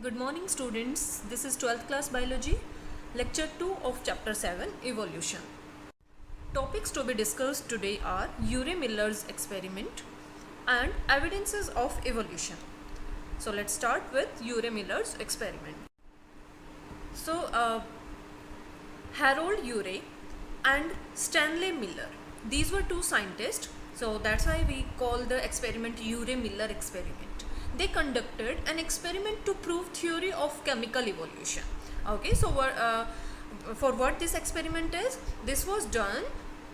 Good morning students, this is 12th class biology, lecture 2 of chapter 7 evolution. Topics to be discussed today are Urey-Miller's experiment and evidences of evolution. So let's start with Urey-Miller's experiment. So Harold Urey and Stanley Miller, these were two scientists, so that's why we call the experiment Urey-Miller experiment. They conducted an experiment to prove theory of chemical evolution. Okay, so for what this experiment is, this was done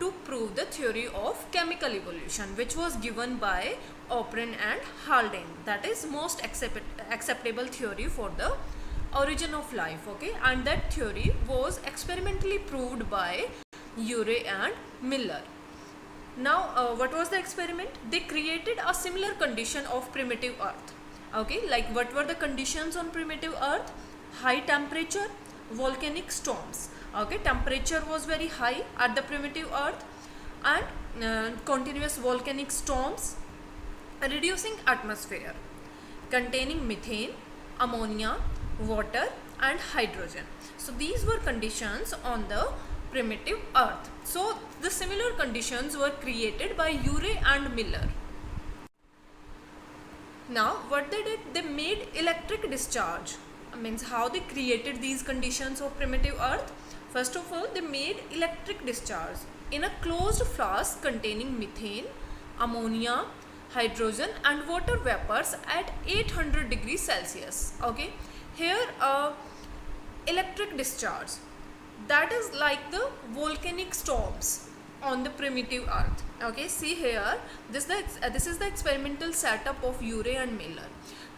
to prove the theory of chemical evolution, which was given by Opren and Haldane. That is most acceptable theory for the origin of life. Okay, and that theory was experimentally proved by Urey and Miller. Now what was the experiment? They created a similar condition of primitive earth. Okay, like what were the conditions on primitive earth? High temperature, volcanic storms. Okay, temperature was very high at the primitive earth, and continuous volcanic storms, reducing atmosphere containing methane, ammonia, water and hydrogen. So these were conditions on the primitive earth. So the similar conditions were created by Urey and Miller. Now what they did, they made electric discharge. Means how they created these conditions of primitive earth. First of all, they made electric discharge in a closed flask containing methane, ammonia, hydrogen and water vapors at 800 degrees Celsius. Okay, here electric discharge, that is like the volcanic storms on the primitive earth. Okay, see here, this is the experimental setup of Urey and Miller,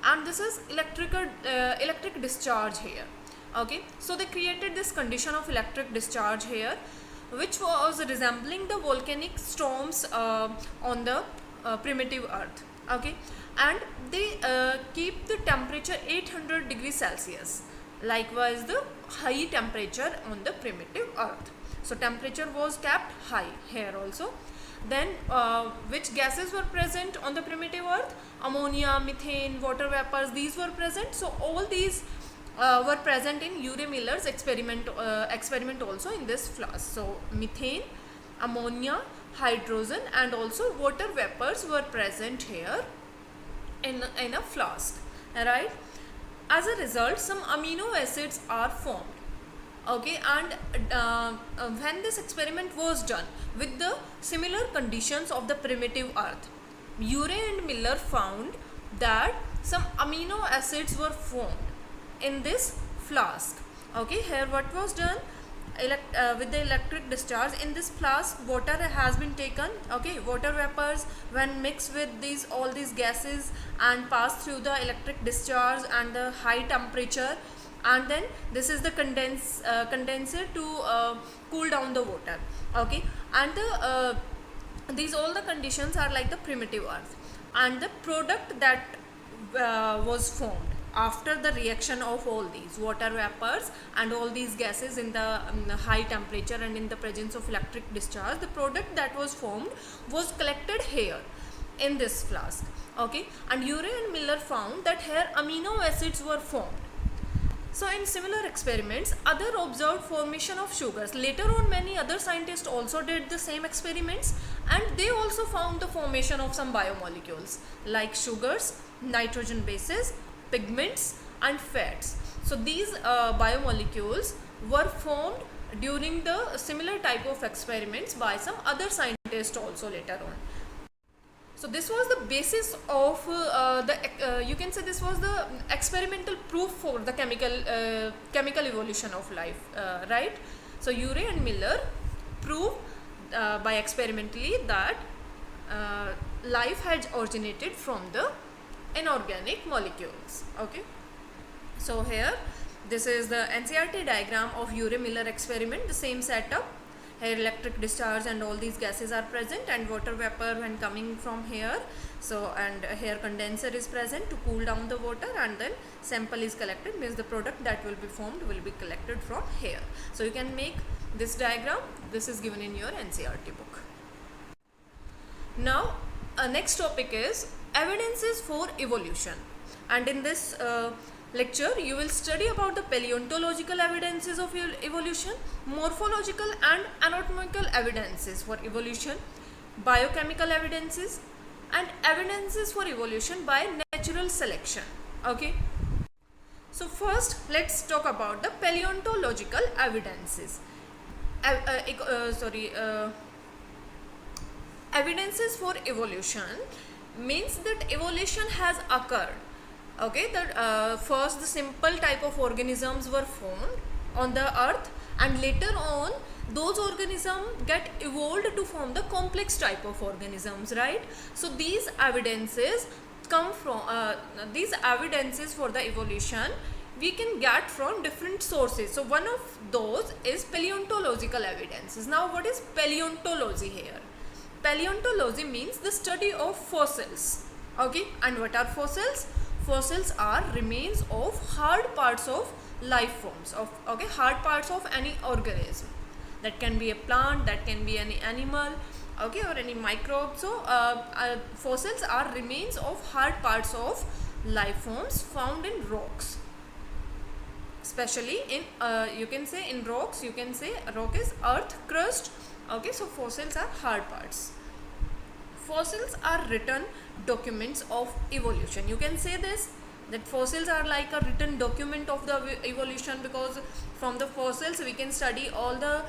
and this is electric discharge here. Okay, so they created this condition of electric discharge here, which was resembling the volcanic storms on the primitive earth. Okay, and they keep the temperature 800 degrees Celsius, likewise the high temperature on the primitive earth. So temperature was kept high here also. Then which gases were present on the primitive earth? Ammonia, methane, water vapors, these were present. So all these were present in Urey Miller's experiment also in this flask. So methane, ammonia, hydrogen and also water vapors were present here in a flask, right? As a result, some amino acids are formed. Okay, and when this experiment was done with the similar conditions of the primitive earth, Urey and Miller found that some amino acids were formed in this flask. Okay, here what was done? With the electric discharge in this flask, water has been taken. Okay, water vapors when mixed with all these gases and pass through the electric discharge and the high temperature, and then this is the condenser to cool down the water. Okay, and these all the conditions are like the primitive earth, and the product that was formed after the reaction of all these water vapors and all these gases in the high temperature and in the presence of electric discharge, the product that was formed was collected here in this flask. Okay, and Urey and Miller found that here amino acids were formed. So in similar experiments, other observed formation of sugars. Later on, many other scientists also did the same experiments, and they also found the formation of some biomolecules like sugars, nitrogen bases, pigments and fats. So these biomolecules were formed during the similar type of experiments by some other scientists also later on. So this was the basis of you can say this was the experimental proof for the chemical evolution of life, right? So Urey and Miller proved by experimentally that life had originated from the inorganic molecules. Okay, so here this is the NCERT diagram of Urey Miller experiment, the same setup. Here electric discharge and all these gases are present, and water vapor when coming from here. So and here condenser is present to cool down the water, and then sample is collected, means the product that will be formed will be collected from here. So you can make this diagram. This is given in your NCERT book. Now next topic is evidences for evolution, and in this lecture you will study about the paleontological evidences of evolution, morphological and anatomical evidences for evolution, biochemical evidences, and evidences for evolution by natural selection. Okay. So first let's talk about the paleontological evidences. Evidences for evolution means that evolution has occurred. Okay, that first the simple type of organisms were formed on the earth, and later on those organisms get evolved to form the complex type of organisms, right? So these evidences come from these evidences for the evolution we can get from different sources. So one of those is paleontological evidences. Now what is paleontology here? Paleontology means the study of fossils. Okay, and what are fossils? Fossils are remains of hard parts of life forms, of hard parts of any organism. That can be a plant, that can be any animal, okay, or any microbe. So fossils are remains of hard parts of life forms found in rocks, especially in you can say in rocks, you can say rock is earth crust. Okay, so fossils are hard parts. Fossils are written documents of evolution. You can say this, that fossils are like a written document of the evolution, because from the fossils we can study all the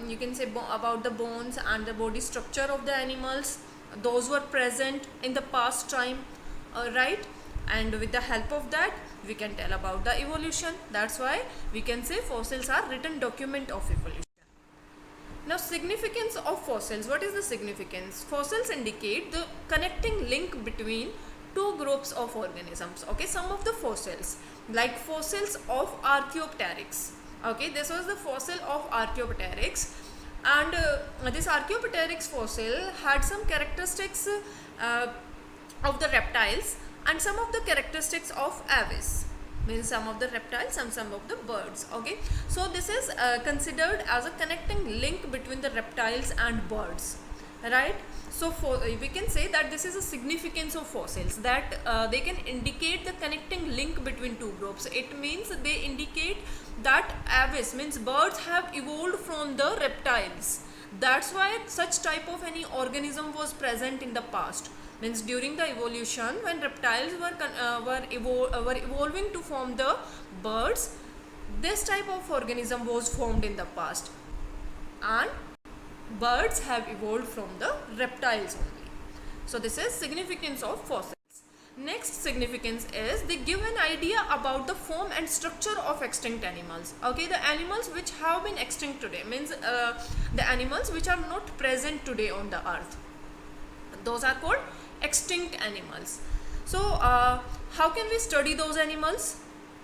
you can say about the bones and the body structure of the animals. Those were present in the past time, right? And with the help of that we can tell about the evolution. That's why we can say fossils are written document of evolution. Now significance of fossils. What is the significance? Fossils indicate the connecting link between two groups of organisms. Okay, some of the fossils, like fossils of Archaeopteryx. Okay, this was the fossil of Archaeopteryx, and this Archaeopteryx fossil had some characteristics of the reptiles and some of the characteristics of aves, means some of the reptiles and some of the birds. Okay, so this is considered as a connecting link between the reptiles and birds, right? So we can say that this is a significance of fossils, that they can indicate the connecting link between two groups. It means they indicate that aves, means birds, have evolved from the reptiles. That's why such type of any organism was present in the past. Means during the evolution, when reptiles were evolving to form the birds, this type of organism was formed in the past, and birds have evolved from the reptiles only. So this is significance of fossils. Next significance is they give an idea about the form and structure of extinct animals. Okay, the animals which have been extinct today, means the animals which are not present today on the earth, those are called extinct animals. So how can we study those animals?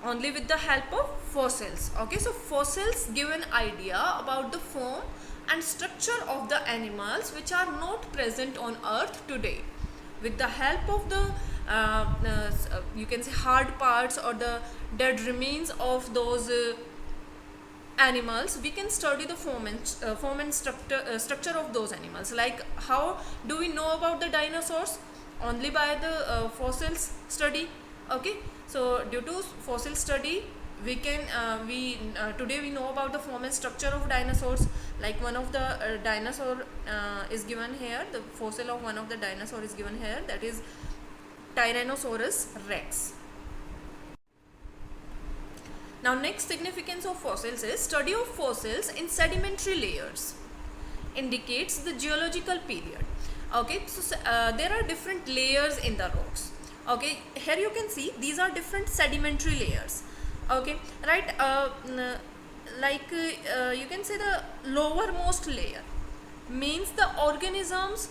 Only with the help of fossils. Okay, so fossils give an idea about the form and structure of the animals which are not present on earth today. With the help of the you can say hard parts or the dead remains of those animals, we can study the form and structure of those animals. Like how do we know about the dinosaurs? Only by the fossils study. Okay, so due to fossil study we can today we know about the form and structure of dinosaurs. Like one of the dinosaur is given here, the fossil of one of the dinosaur is given here, that is Tyrannosaurus rex. Now next significance of fossils is study of fossils in sedimentary layers indicates the geological period. Okay, so there are different layers in the rocks. Okay, here you can see these are different sedimentary layers. Okay, right, you can say the lowermost layer means the organisms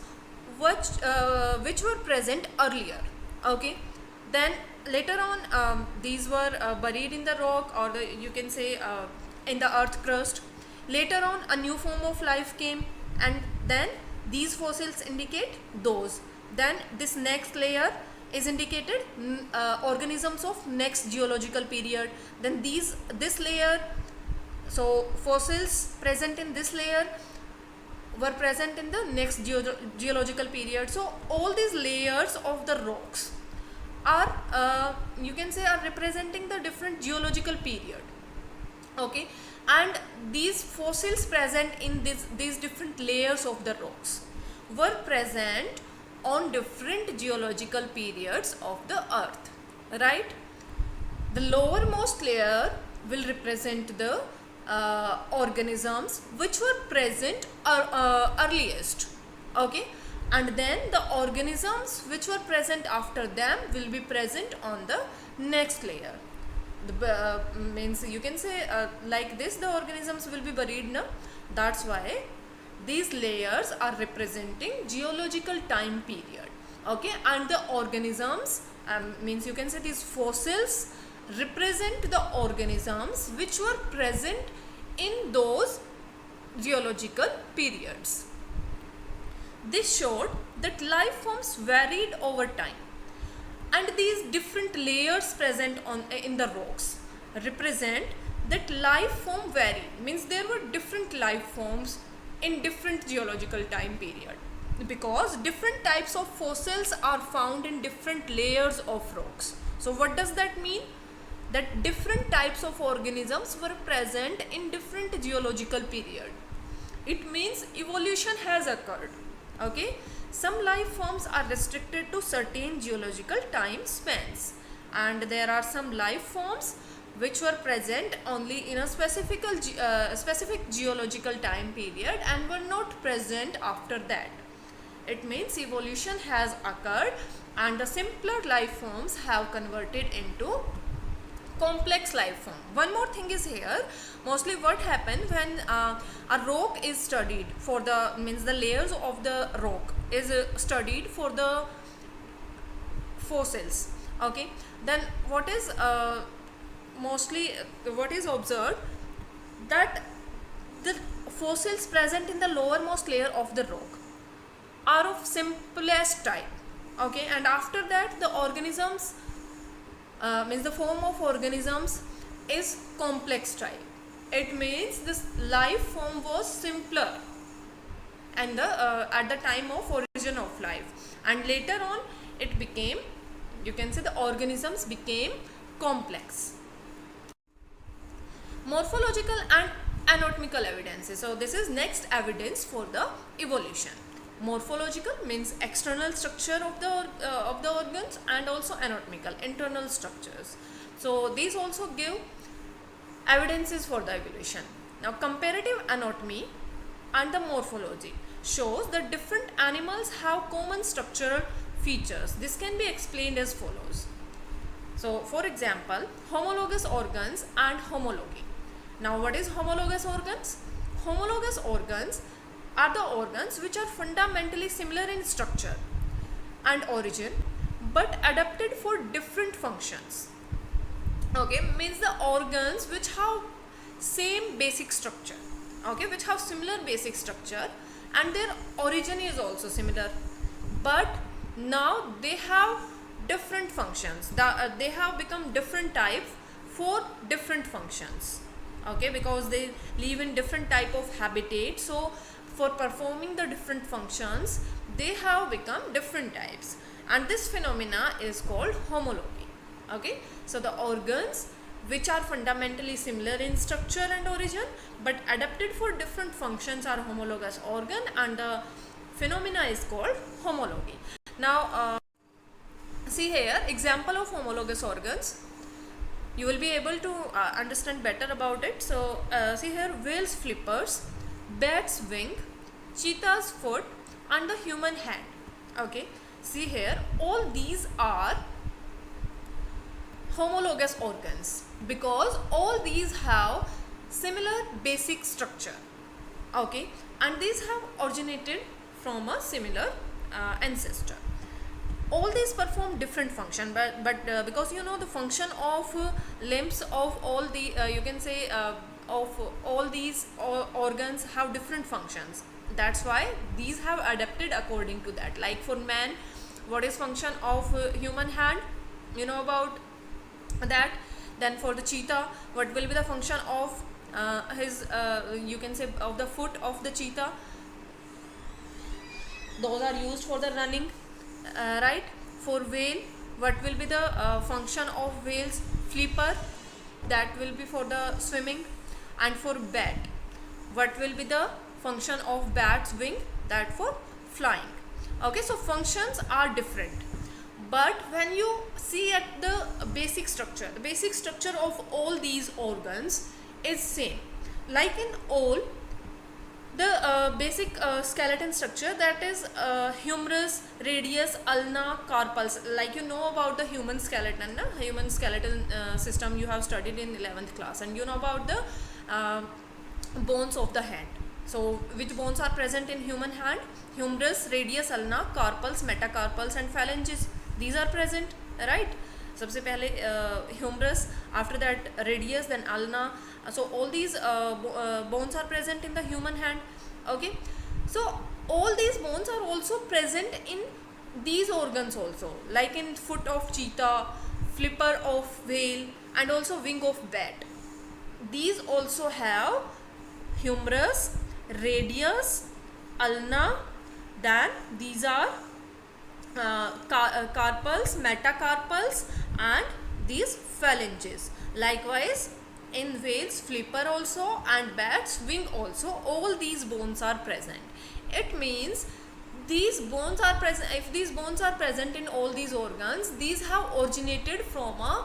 which were present earlier. Okay, then later on these were buried in the rock, or you can say in the earth crust. Later on a new form of life came, and then these fossils indicate those. Then this next layer is indicated organisms of next geological period. Then this layer, so fossils present in this layer were present in the next geological period. So all these layers of the rocks are you can say are representing the different geological period. Okay, and these fossils present in these different layers of the rocks were present on different geological periods of the earth, right? The lowermost layer will represent the organisms which were present earliest. Okay, and then the organisms which were present after them will be present on the next layer. The means you can say like this, the organisms will be buried now. That's why these layers are representing geological time period. Okay, and the organisms means you can say these fossils represent the organisms which were present in those geological periods. This showed that life forms varied over time, and these different layers present on in the rocks represent that life form varied, means there were different life forms in different geological time period, because different types of fossils are found in different layers of rocks. So what does that mean? That different types of organisms were present in different geological period. It means evolution has occurred. Okay, some life forms are restricted to certain geological time spans, and there are some life forms which were present only in a specific geological time period and were not present after that. It means evolution has occurred and the simpler life forms have converted into complex life form. One more thing is here, mostly what happens when a rock is studied for the, means the layers of the rock is studied for the fossils. Okay, then what is mostly what is observed, that the fossils present in the lowermost layer of the rock are of simplest type. Okay, and after that the organisms means the form of organisms is complex type. It means this life form was simpler and the at the time of origin of life, and later on it became, you can say the organisms became complex. Morphological and anatomical evidences. So this is next evidence for the evolution. Morphological means external structure of the organs, and also anatomical, internal structures. So these also give evidences for the evolution. Now comparative anatomy and the morphology shows that different animals have common structural features. This can be explained as follows. So for example, homologous organs and homology. Now what is homologous organs? Homologous organs are the organs which are fundamentally similar in structure and origin but adapted for different functions. Okay, means the organs which have same basic structure, okay, which have similar basic structure and their origin is also similar, but now they have different functions. They have become different type for different functions. Okay, because they live in different type of habitat, so for performing the different functions they have become different types, and this phenomena is called homology. Okay, so the organs which are fundamentally similar in structure and origin but adapted for different functions are homologous organ, and the phenomena is called homology. Now see here example of homologous organs, you will be able to understand better about it. So see here, whale's flippers, bat's wing, cheetah's foot and the human hand. Okay, see here, all these are homologous organs because all these have similar basic structure. Okay, and these have originated from a similar ancestor. All these perform different function, but because you know the function of limbs of all the you can say of all these organs have different functions. That's why these have adapted according to that. Like for man, what is function of human hand, you know about that. Then for the cheetah, what will be the function of his you can say of the foot of the cheetah, those are used for the running, right? For whale, what will be the function of whale's flipper, that will be for the swimming, and for bat, what will be the function of bat's wing, that for flying. Okay, so functions are different, but when you see at the basic structure, the basic structure of all these organs is same. Like in all, the basic skeleton structure, that is humerus, radius, ulna, carpals. Like you know about the human skeleton, na? Human skeleton system you have studied in 11th class, and you know about the bones of the hand. So which bones are present in human hand? Humerus, radius, ulna, carpals, metacarpals and phalanges. These are present, right? सबसे पहले humerus, after that radius, then ulna. So all these bones are present in the human hand. Okay, so all these bones are also present in these organs also, like in foot of cheetah, flipper of whale, and also wing of bat. These also have humerus, radius, ulna, then these are carpals, metacarpals and these phalanges. Likewise in whales, flipper also, and bats, wing also, all these bones are present. It means these bones are present. If these bones are present in all these organs, these have originated from a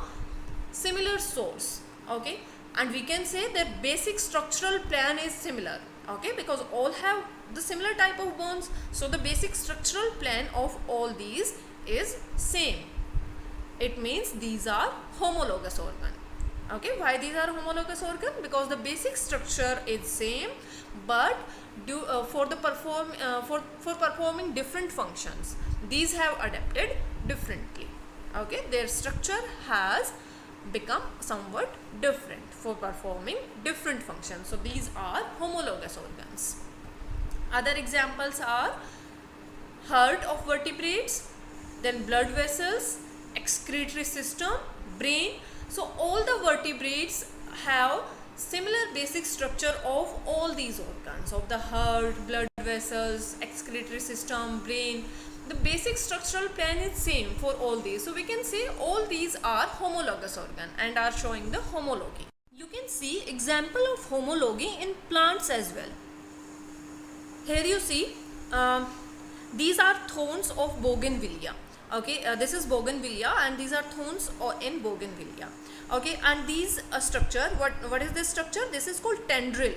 similar source. Okay, and we can say their basic structural plan is similar. Okay, because all have the similar type of bones, so the basic structural plan of all these is same. It means these are homologous organ. Okay, why these are homologous organ? Because the basic structure is same, but for performing different functions, these have adapted differently. Okay, their structure has become somewhat different for performing different functions. So these are homologous organs. Other examples are heart of vertebrates, then blood vessels, excretory system, brain. So all the vertebrates have similar basic structure of all these organs, of the heart, blood vessels, excretory system, brain. The basic structural plan is same for all these. So we can say all these are homologous organ and are showing the homology. You can see example of homology in plants as well. Here you see these are thorns of bougainvillea. Okay, this is bougainvillea and these are thorns in bougainvillea. Okay, and these structure, what is this structure? This is called tendril.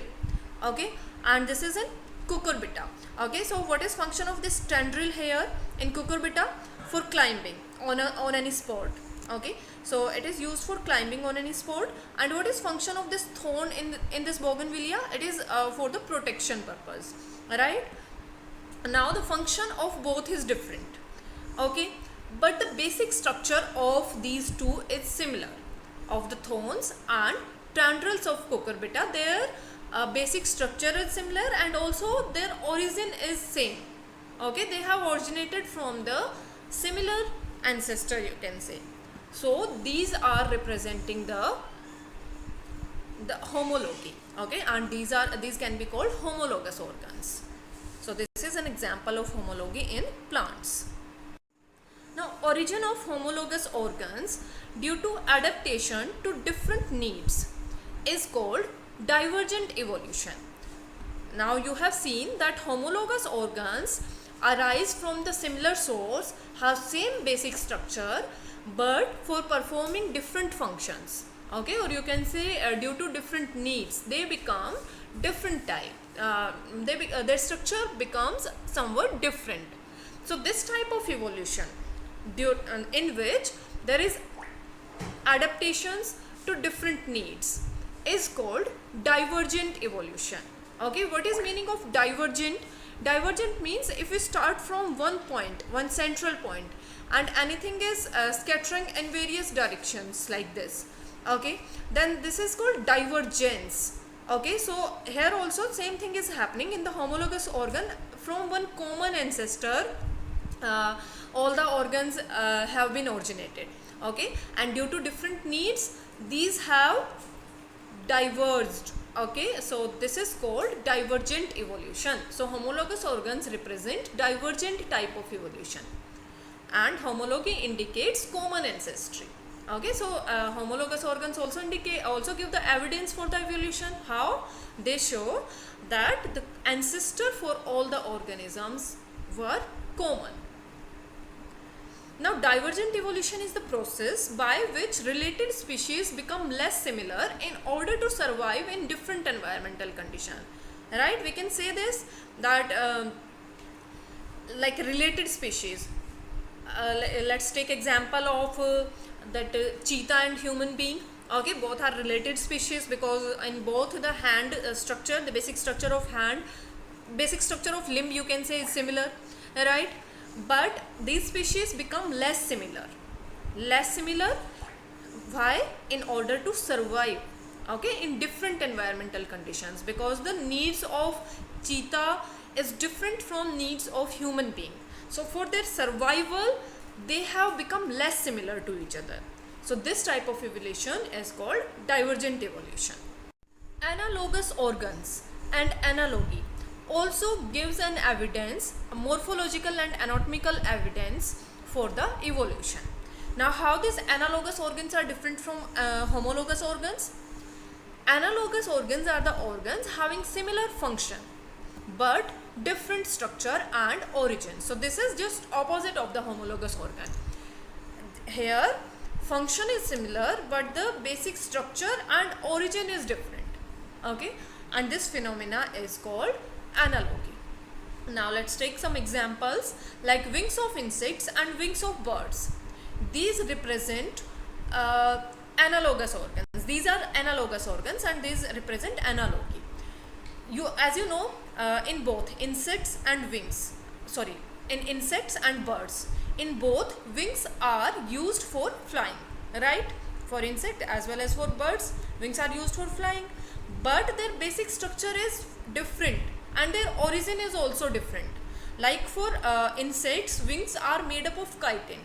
Okay, and this is in cucurbita. Okay, so what is function of this tendril here in cucurbita? For climbing on any spot. Okay, so it is used for climbing on any spot. And what is function of this thorn in this bougainvillea? It is for the protection purpose, right? Now the function of both is different. Okay, but the basic structure of these two is similar, of the thorns and tendrils of cucurbita. Their basic structure is similar and also their origin is same. Okay, they have originated from the similar ancestor, you can say. So these are representing the homology. Okay, and these can be called homologous organs. So this is an example of homology in plants. Now, origin of homologous organs due to adaptation to different needs is called divergent evolution. Now you have seen that homologous organs arise from the similar source, have same basic structure, but for performing different functions. Okay, or you can say due to different needs, they become different type. Their structure becomes somewhat different. So this type of evolution, in which there is adaptations to different needs, is called divergent evolution. Okay, what is meaning of divergent? Divergent means if we start from one point, one central point, and anything is scattering in various directions like this. Okay, then this is called divergence. Okay, so here also same thing is happening in the homologous organ. From one common ancestor, all the organs have been originated. Okay, and due to different needs, these have diverged. Okay, so this is called divergent evolution. So homologous organs represent divergent type of evolution. and homology indicates common ancestry. Okay, so homologous organs also give the evidence for the evolution. How? They show that the ancestor for all the organisms were common. Now, divergent evolution is the process by which related species become less similar in order to survive in different environmental conditions. Right? We can say this, that like related species. Let's take example of that cheetah and human being. Okay, both are related species because in both the hand structure, the basic structure of hand, basic structure of limb, you can say, is similar, right? But these species become less similar. Why? In order to survive, okay, in different environmental conditions, because the needs of cheetah is different from needs of human being. So for their survival, they have become less similar to each other. So this type of evolution is called divergent evolution. Analogous organs and analogy also gives an evidence, a morphological and anatomical evidence for the evolution. Now, how these analogous organs are different from homologous organs? Analogous organs are the organs having similar function but different structure and origin. So this is just opposite of the homologous organ. Here function is similar but the basic structure and origin is different. Okay, and this phenomena is called analogy. Now let's take some examples like wings of insects and wings of birds. These represent analogous organs. These are analogous organs and these represent analogy. As you know, in both insects and birds, in both wings are used for flying, right? For insect as well as for birds, wings are used for flying, but their basic structure is different and their origin is also different. Like for insects, wings are made up of chitin,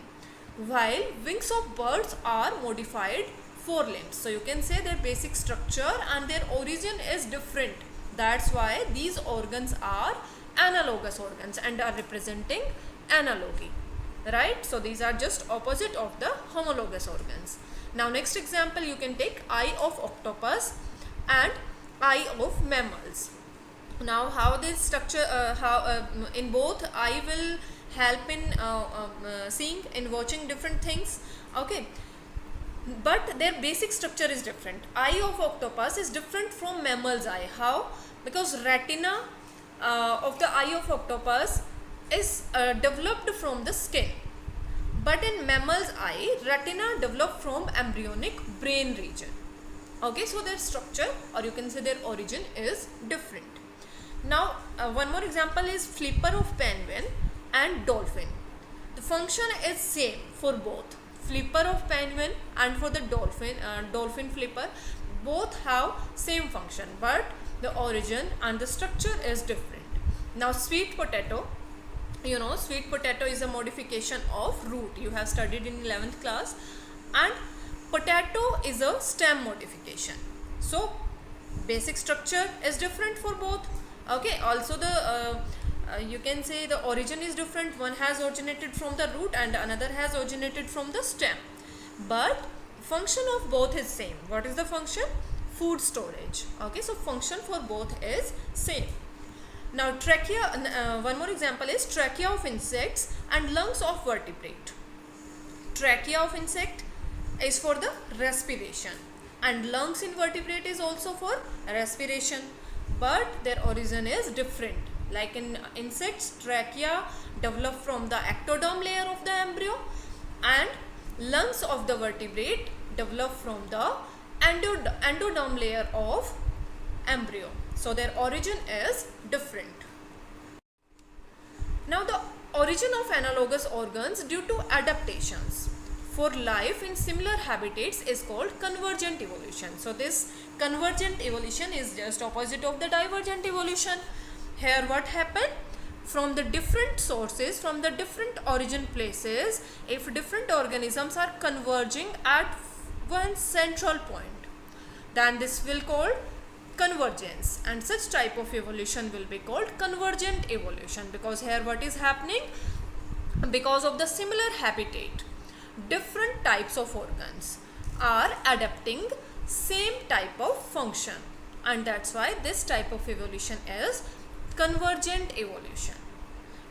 while wings of birds are modified forelimbs. So you can say their basic structure and their origin is different. That's why these organs are analogous organs and are representing analogy, right? So these are just opposite of the homologous organs. Now next example, you can take eye of octopus and eye of mammals. Now how this structure, in both eye will help in seeing, in watching different things, okay, but their basic structure is different. Eye of octopus is different from mammal's eye. How? Because retina of the eye of octopus is developed from the skin, but in mammal's eye, retina developed from embryonic brain region. Okay, so their structure, or you can say their origin, is different. Now one more example is flipper of penguin and dolphin. The function is same for both flipper of penguin and for the dolphin flipper. Both have same function, but the origin and the structure is different. Now sweet potato, you know, sweet potato is a modification of root. You have studied in 11th class, and potato is a stem modification. So basic structure is different for both. Okay, also the you can say the origin is different. One has originated from the root and another has originated from the stem, but function of both is same. What is the function? Food storage. Okay, so function for both is same. Now trachea, one more example is trachea of insects and lungs of vertebrate. Trachea of insect is for the respiration and lungs in vertebrate is also for respiration, but their origin is different. Like in insects, trachea develop from the ectoderm layer of the embryo, and lungs of the vertebrate develop from the endoderm layer of embryo. So their origin is different. Now the origin of analogous organs due to adaptations for life in similar habitats is called convergent evolution. So this convergent evolution is just opposite of the divergent evolution. Here what happened? From the different sources, from the different origin places, if different organisms are converging at one central point, then this will called convergence, and such type of evolution will be called convergent evolution, because here what is happening? because of the similar habitat, different types of organs are adapting same type of function, and that's why this type of evolution is convergent evolution.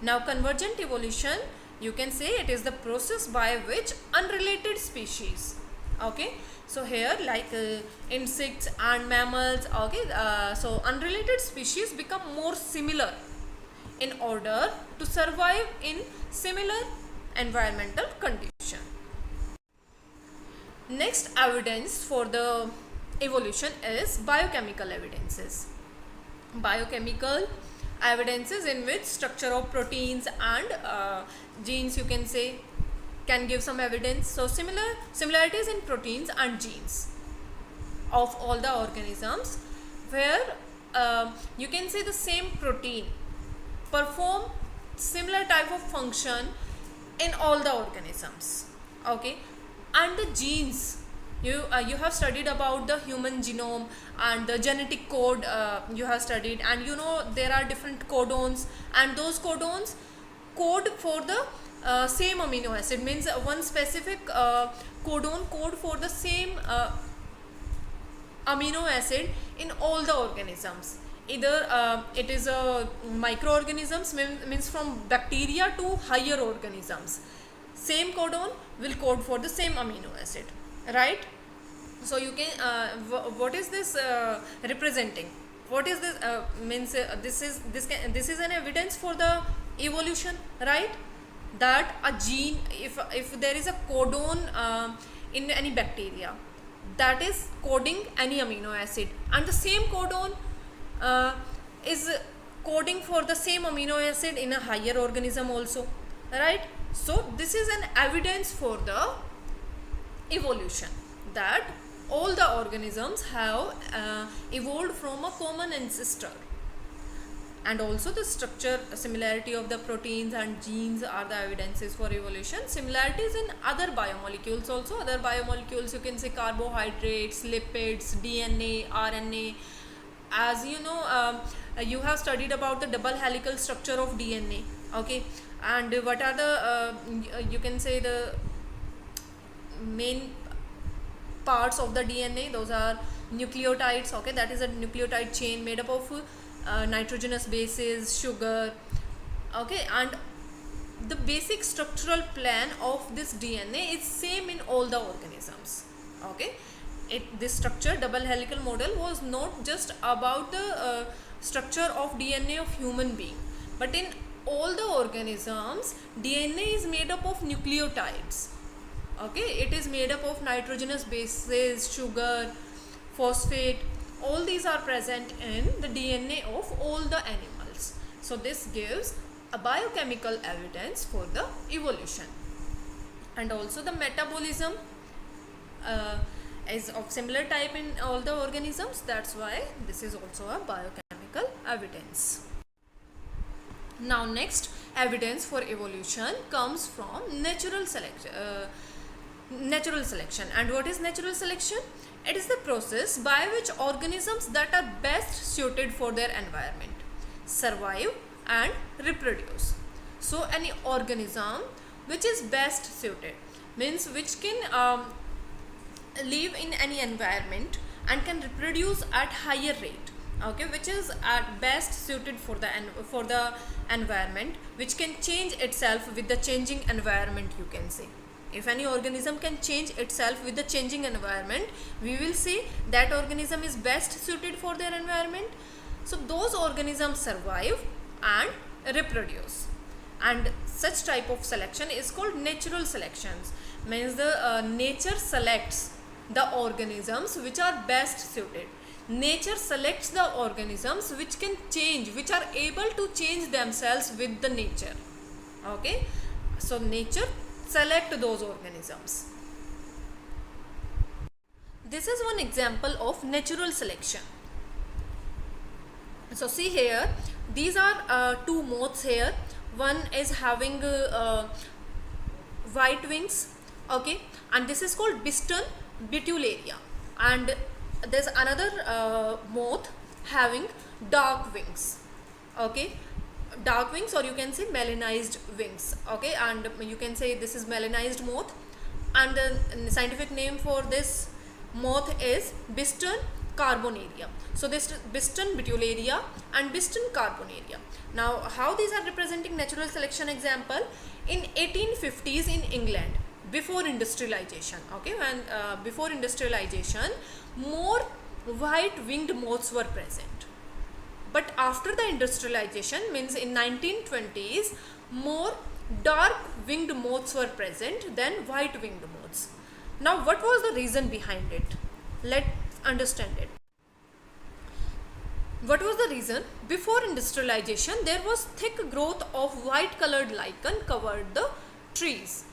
Now convergent evolution, you can say it is the process by which unrelated species, okay, so here like insects and mammals, okay, so unrelated species become more similar in order to survive in similar environmental condition. Next evidence for the evolution is biochemical evidences. Biochemical evidences in which structure of proteins and genes, you can say, can give some evidence. So similarities in proteins and genes of all the organisms, where you can say the same protein perform similar type of function in all the organisms, okay. And the genes, you have studied about the human genome and the genetic code, you have studied, and you know there are different codons, and those codons code for the same amino acid, means one specific codon code for the same amino acid in all the organisms. Either it is a microorganisms, means from bacteria to higher organisms, same codon will code for the same amino acid, right? So you can what is this representing? What is this means this is an evidence for the evolution, right? That a gene, if there is a codon in any bacteria that is coding any amino acid, and the same codon is coding for the same amino acid in a higher organism also, right? So this is an evidence for the evolution, that all the organisms have evolved from a common ancestor. And also the structure similarity of the proteins and genes are the evidences for evolution. Similarities in other biomolecules also, other biomolecules, you can say carbohydrates, lipids, DNA, RNA. As you know, you have studied about the double helical structure of DNA, okay, and what are the you can say the main parts of the DNA. Those are nucleotides, okay, that is a nucleotide chain made up of nitrogenous bases, sugar, okay, and the basic structural plan of this DNA is same in all the organisms, okay. This structure, double helical model, was not just about the structure of DNA of human being, but in all the organisms DNA is made up of nucleotides, okay. It is made up of nitrogenous bases, sugar, phosphate, all these are present in the DNA of all the animals. So this gives a biochemical evidence for the evolution. And also the metabolism is of similar type in all the organisms, that's why this is also a biochemical evidence. Now next evidence for evolution comes from natural selection. And what is natural selection? It is the process by which organisms that are best suited for their environment survive and reproduce. So any organism which is best suited, means which can live in any environment and can reproduce at higher rate, okay, which is at best suited for the environment, which can change itself with the changing environment, you can say. If any organism can change itself with the changing environment, we will see that organism is best suited for their environment. So those organisms survive and reproduce, and such type of selection is called natural selections, means the nature selects the organisms which are best suited. Nature selects the organisms which can change, which are able to change themselves with the nature, okay. So nature select those organisms. This is one example of natural selection. So see here, these are two moths here. One is having white wings, okay, and this is called Biston Betularia, and there's another moth having dark wings, okay. dark wings, or you can say melanized wings. Okay, and you can say this is melanized moth, and the scientific name for this moth is Biston carbonaria. So this Biston betularia and Biston carbonaria. Now how these are representing natural selection example? In 1850s in England, before industrialization, okay, when before industrialization, more white winged moths were present. But after the industrialization, means in 1920s, more dark winged moths were present than white winged moths. Now what was the reason behind it? Let's understand it. What was the reason? Before industrialization, there was thick growth of white colored lichen covered the trees.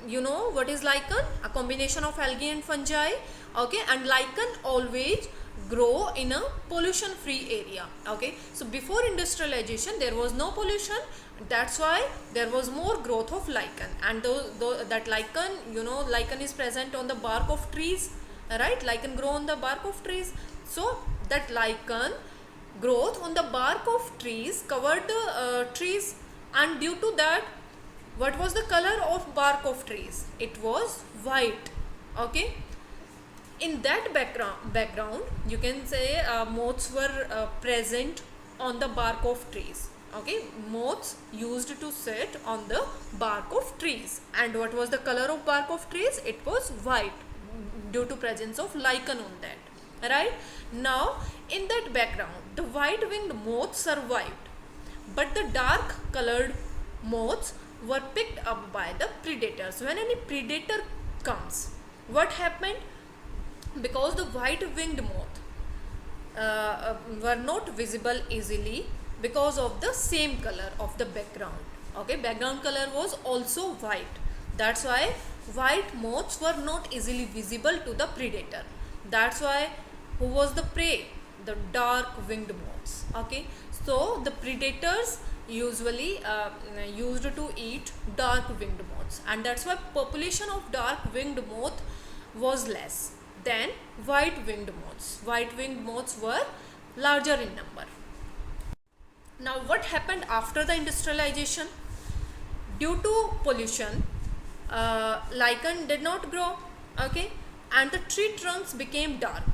You know what is lichen? A combination of algae and fungi. Okay, and lichen always grow in a pollution free area. Okay, so before industrialization there was no pollution, that's why there was more growth of lichen, and that lichen, you know, lichen is present on the bark of trees, right? Lichen grow on the bark of trees. So that lichen growth on the bark of trees covered the trees, and due to that, what was the color of bark of trees? It was white. Okay, in that background you can say moths were present on the bark of trees. Okay, moths used to sit on the bark of trees, and what was the color of bark of trees? It was white due to presence of lichen on that, right? Now in that background, the white winged moths survived, but the dark colored moths were picked up by the predators. When any predator comes, what happened? Because the white winged moth were not visible easily because of the same color of the background. Okay, background color was also white, that's why white moths were not easily visible to the predator. That's why who was the prey? The dark winged moths. Okay, so the predators usually used to eat dark winged moths, and that's why population of dark winged moth was less than white winged moths. White winged moths were larger in number. Now what happened after the industrialization? Due to pollution, lichen did not grow. Okay, and the tree trunks became dark.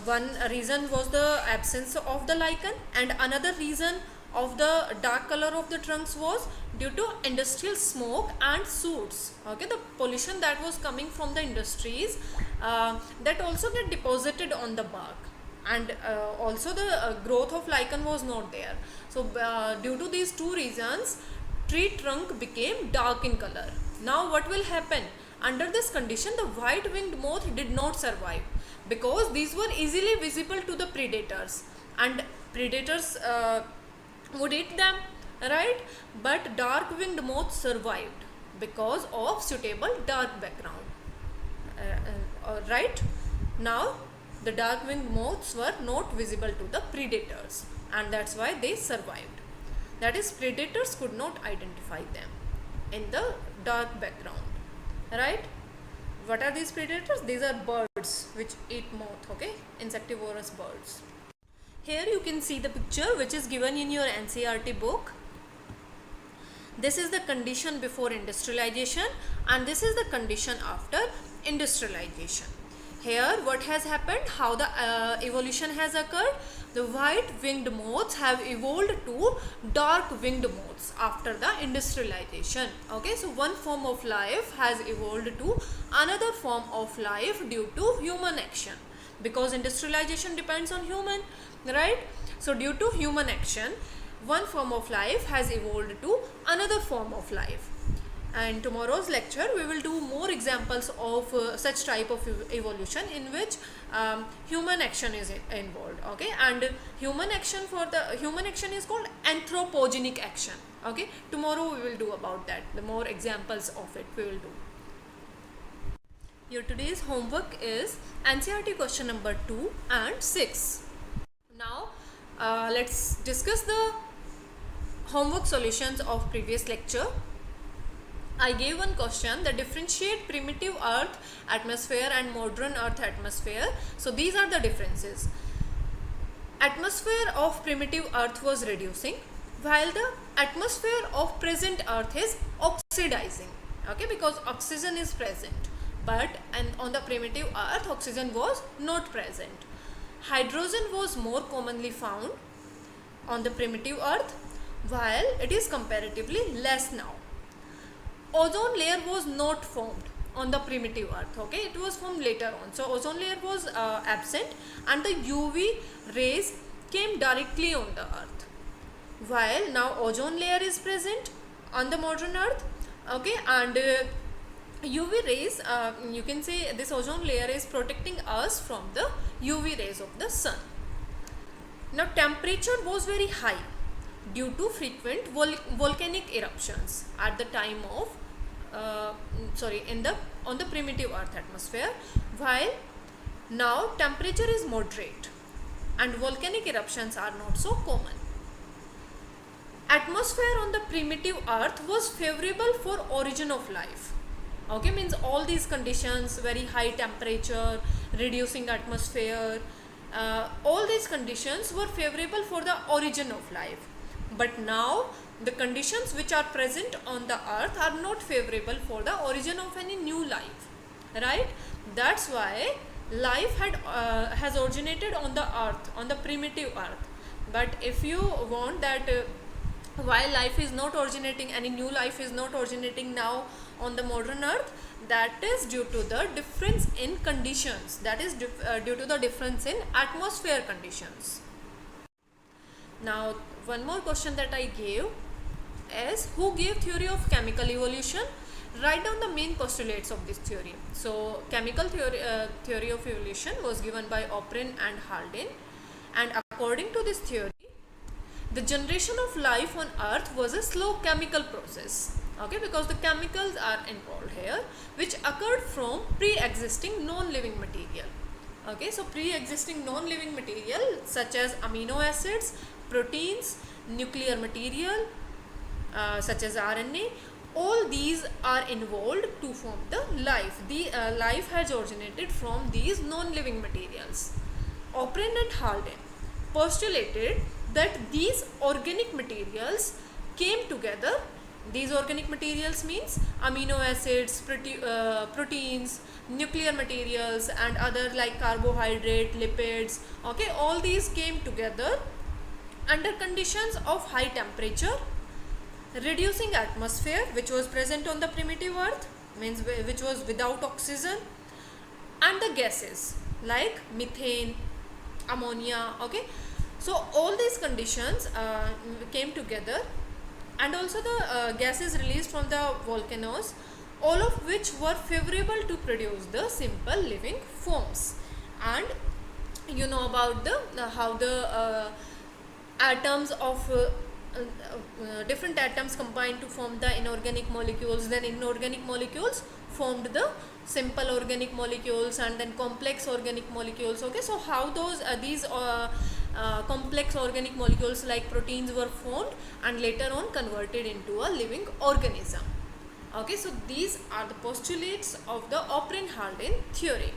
One reason was the absence of the lichen, and another reason of the dark color of the trunks was due to industrial smoke and soot. Okay, the pollution that was coming from the industries, that also get deposited on the bark, and also the growth of lichen was not there. So due to these two reasons, tree trunk became dark in color. Now what will happen? Under this condition, the white winged moth did not survive, because these were easily visible to the predators, and predators would eat them, right? But dark winged moth survived because of suitable dark background, right? Now the dark winged moths were not visible to the predators, and that's why they survived. That is, predators could not identify them in the dark background, right? What are these predators? These are birds which eat moth. Okay, insectivorous birds. Here you can see the picture which is given in your NCERT book. This is the condition before industrialization, and this is the condition after industrialization. Here what has happened, how the evolution has occurred. The white winged moths have evolved to dark winged moths after the industrialization. Okay, so one form of life has evolved to another form of life due to human action, because industrialization depends on human, right? So due to human action, one form of life has evolved to another form of life. And tomorrow's lecture we will do more examples of such type of evolution in which human action is involved. Okay, and human action is called anthropogenic action. Okay, tomorrow we will do about that. The more examples of it we will do. Your today's homework is NCERT question number 2 and 6. Now let's discuss the homework solutions of previous lecture. I gave one question that differentiate primitive earth atmosphere and modern earth atmosphere. So these are the differences. Atmosphere of primitive earth was reducing, while the atmosphere of present earth is oxidizing, okay, because oxygen is present, but and on the primitive earth oxygen was not present. Hydrogen was more commonly found on the primitive earth, while it is comparatively less now. Ozone layer was not formed on the primitive earth, okay, it was formed later on. So ozone layer was absent, and the UV rays came directly on the earth, while now ozone layer is present on the modern earth, okay, and UV rays, you can say this ozone layer is protecting us from the UV rays of the sun. Now temperature was very high due to frequent volcanic eruptions at the time of on the primitive earth atmosphere, while now temperature is moderate and volcanic eruptions are not so common. Atmosphere on the primitive earth was favorable for origin of life, okay, means all these conditions, very high temperature, reducing atmosphere, all these conditions were favorable for the origin of life. But now the conditions which are present on the earth are not favorable for the origin of any new life, right? That's why life has originated on the earth, on the primitive earth. But if you want that why life is not originating, any new life is not originating now on the modern earth, that is due to the difference in conditions, that is due to the difference in atmosphere conditions. Now one more question that I gave is, who gave theory of chemical evolution? Write down the main postulates of this theory. So chemical theory of evolution was given by O'Brien and Haldane, and according to this theory, the generation of life on earth was a slow chemical process, okay, because the chemicals are involved here, which occurred from pre-existing non-living material, okay. So pre-existing non-living material such as amino acids, proteins, nuclear material such as RNA, all these are involved to form the life. The life has originated from these non-living materials. O'Brien and Haldane postulated that these organic materials came together. These organic materials means amino acids, proteins, nuclear materials, and other like carbohydrate, lipids, okay, all these came together under conditions of high temperature, reducing atmosphere which was present on the primitive earth, means which was without oxygen, and the gases like methane, ammonia, okay. So all these conditions came together, and also the gases released from the volcanoes, all of which were favorable to produce the simple living forms. And you know about the how the atoms of different atoms combined to form the inorganic molecules, then inorganic molecules formed the simple organic molecules, and then complex organic molecules, okay. So how those these complex organic molecules like proteins were formed and later on converted into a living organism, okay. So these are the postulates of the O'Brien-Haldane theory.